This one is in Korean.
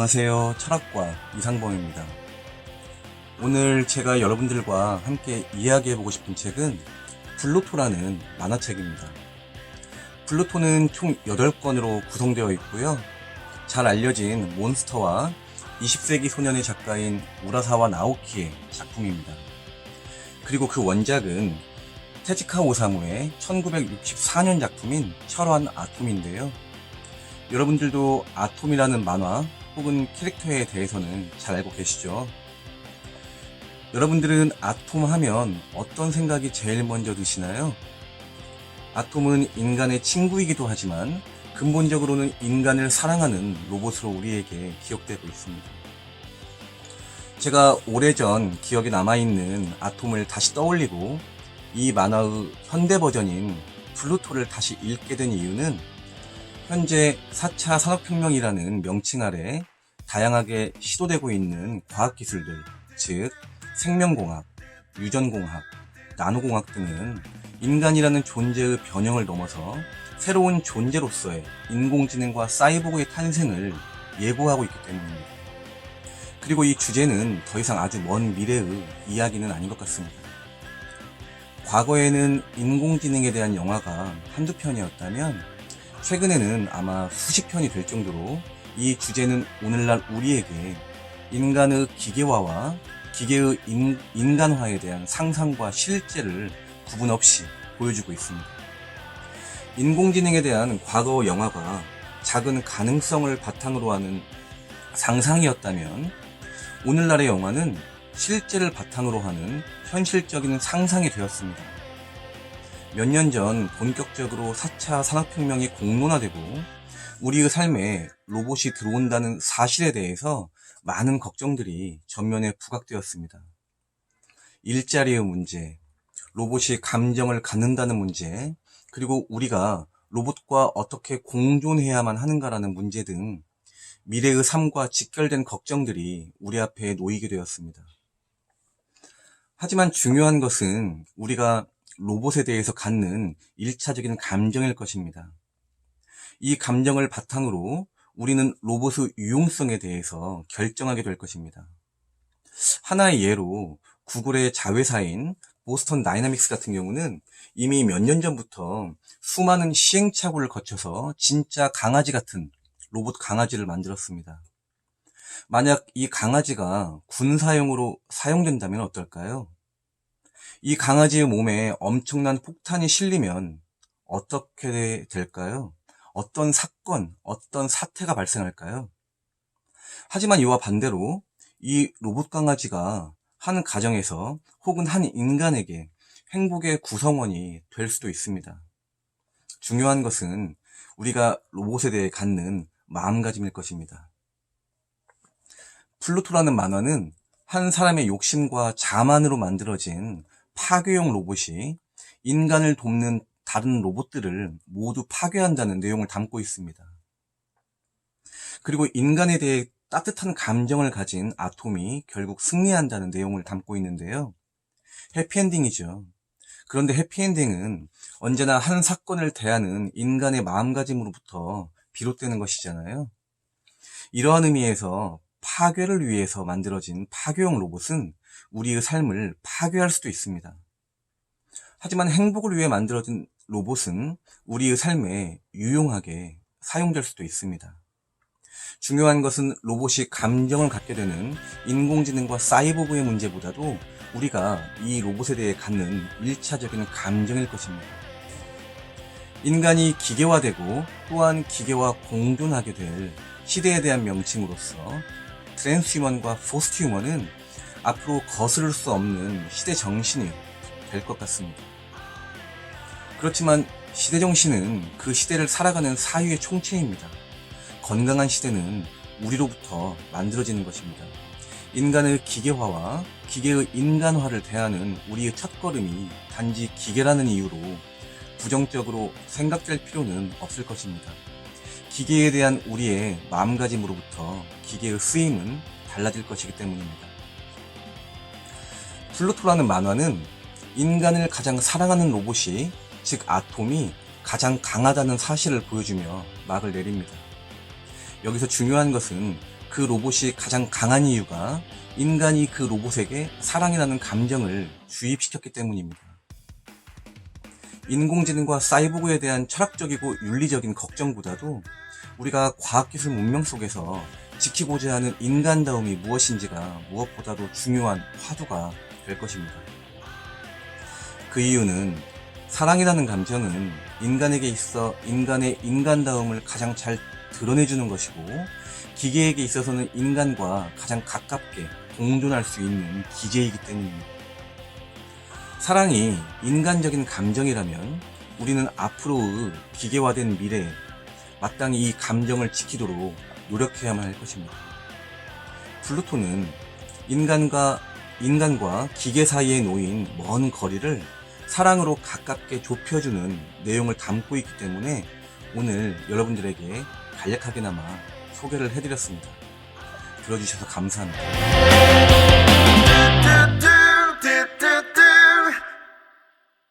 안녕하세요. 철학과 이상범입니다. 오늘 제가 여러분들과 함께 이야기해보고 싶은 책은 플루토라는 만화책입니다. 플루토는 총 8권으로 구성되어 있고요. 잘 알려진 몬스터와 20세기 소년의 작가인 우라사와 나오키의 작품입니다. 그리고 그 원작은 테지카 오사무의 1964년 작품인 철환 아톰인데요. 여러분들도 아톰이라는 만화 혹은 캐릭터에 대해서는 잘 알고 계시죠? 여러분들은 아톰 하면 어떤 생각이 제일 먼저 드시나요? 아톰은 인간의 친구이기도 하지만 근본적으로는 인간을 사랑하는 로봇으로 우리에게 기억되고 있습니다. 제가 오래전 기억에 남아있는 아톰을 다시 떠올리고 이 만화의 현대 버전인 플루토를 다시 읽게 된 이유는 현재 4차 산업혁명이라는 명칭 아래 다양하게 시도되고 있는 과학기술들, 즉 생명공학, 유전공학, 나노공학 등은 인간이라는 존재의 변형을 넘어서 새로운 존재로서의 인공지능과 사이보그의 탄생을 예고하고 있기 때문입니다. 그리고 이 주제는 더 이상 아주 먼 미래의 이야기는 아닌 것 같습니다. 과거에는 인공지능에 대한 영화가 한두 편이었다면 최근에는 아마 수십 편이 될 정도로 이 주제는 오늘날 우리에게 인간의 기계화와 기계의 인간화에 대한 상상과 실제를 구분 없이 보여주고 있습니다. 인공지능에 대한 과거 영화가 작은 가능성을 바탕으로 하는 상상이었다면 오늘날의 영화는 실제를 바탕으로 하는 현실적인 상상이 되었습니다. 몇 년 전 본격적으로 4차 산업혁명이 공론화되고 우리의 삶에 로봇이 들어온다는 사실에 대해서 많은 걱정들이 전면에 부각되었습니다. 일자리의 문제, 로봇이 감정을 갖는다는 문제, 그리고 우리가 로봇과 어떻게 공존해야만 하는가라는 문제 등 미래의 삶과 직결된 걱정들이 우리 앞에 놓이게 되었습니다. 하지만 중요한 것은 우리가 로봇에 대해서 갖는 1차적인 감정일 것입니다. 이 감정을 바탕으로 우리는 로봇의 유용성에 대해서 결정하게 될 것입니다. 하나의 예로 구글의 자회사인 보스턴 다이나믹스 같은 경우는 이미 몇 년 전부터 수많은 시행착오를 거쳐서 진짜 강아지 같은 로봇 강아지를 만들었습니다. 만약 이 강아지가 군사용으로 사용된다면 어떨까요? 이 강아지의 몸에 엄청난 폭탄이 실리면 어떻게 될까요? 어떤 사건, 어떤 사태가 발생할까요? 하지만 이와 반대로 이 로봇 강아지가 한 가정에서 혹은 한 인간에게 행복의 구성원이 될 수도 있습니다. 중요한 것은 우리가 로봇에 대해 갖는 마음가짐일 것입니다. 플루토라는 만화는 한 사람의 욕심과 자만으로 만들어진 파괴용 로봇이 인간을 돕는 다른 로봇들을 모두 파괴한다는 내용을 담고 있습니다. 그리고 인간에 대해 따뜻한 감정을 가진 아톰이 결국 승리한다는 내용을 담고 있는데요. 해피엔딩이죠. 그런데 해피엔딩은 언제나 한 사건을 대하는 인간의 마음가짐으로부터 비롯되는 것이잖아요. 이러한 의미에서 파괴를 위해서 만들어진 파괴용 로봇은 우리의 삶을 파괴할 수도 있습니다. 하지만 행복을 위해 만들어진 로봇은 우리의 삶에 유용하게 사용될 수도 있습니다. 중요한 것은 로봇이 감정을 갖게 되는 인공지능과 사이보그의 문제보다도 우리가 이 로봇에 대해 갖는 1차적인 감정일 것입니다. 인간이 기계화되고 또한 기계와 공존하게 될 시대에 대한 명칭으로서 트랜스휴먼과 포스트휴먼은 앞으로 거스를 수 없는 시대 정신이 될 것 같습니다. 그렇지만 시대 정신은 그 시대를 살아가는 사유의 총체입니다. 건강한 시대는 우리로부터 만들어지는 것입니다. 인간의 기계화와 기계의 인간화를 대하는 우리의 첫걸음이 단지 기계라는 이유로 부정적으로 생각될 필요는 없을 것입니다. 기계에 대한 우리의 마음가짐으로부터 기계의 쓰임은 달라질 것이기 때문입니다. 플루토라는 만화는 인간을 가장 사랑하는 로봇이, 즉 아톰이 가장 강하다는 사실을 보여주며 막을 내립니다. 여기서 중요한 것은 그 로봇이 가장 강한 이유가 인간이 그 로봇에게 사랑이라는 감정을 주입시켰기 때문입니다. 인공지능과 사이보그에 대한 철학적이고 윤리적인 걱정보다도 우리가 과학기술 문명 속에서 지키고자 하는 인간다움이 무엇인지가 무엇보다도 중요한 화두가 될 것입니다. 그 이유는 사랑이라는 감정은 인간에게 있어 인간의 인간다움을 가장 잘 드러내주는 것이고, 기계에게 있어서는 인간과 가장 가깝게 공존할 수 있는 기제이기 때문입니다. 사랑이 인간적인 감정이라면 우리는 앞으로의 기계화된 미래에 마땅히 이 감정을 지키도록 노력해야만 할 것입니다. 플루토는 인간과 기계 사이에 놓인 먼 거리를 사랑으로 가깝게 좁혀주는 내용을 담고 있기 때문에 오늘 여러분들에게 간략하게나마 소개를 해드렸습니다. 들어주셔서 감사합니다.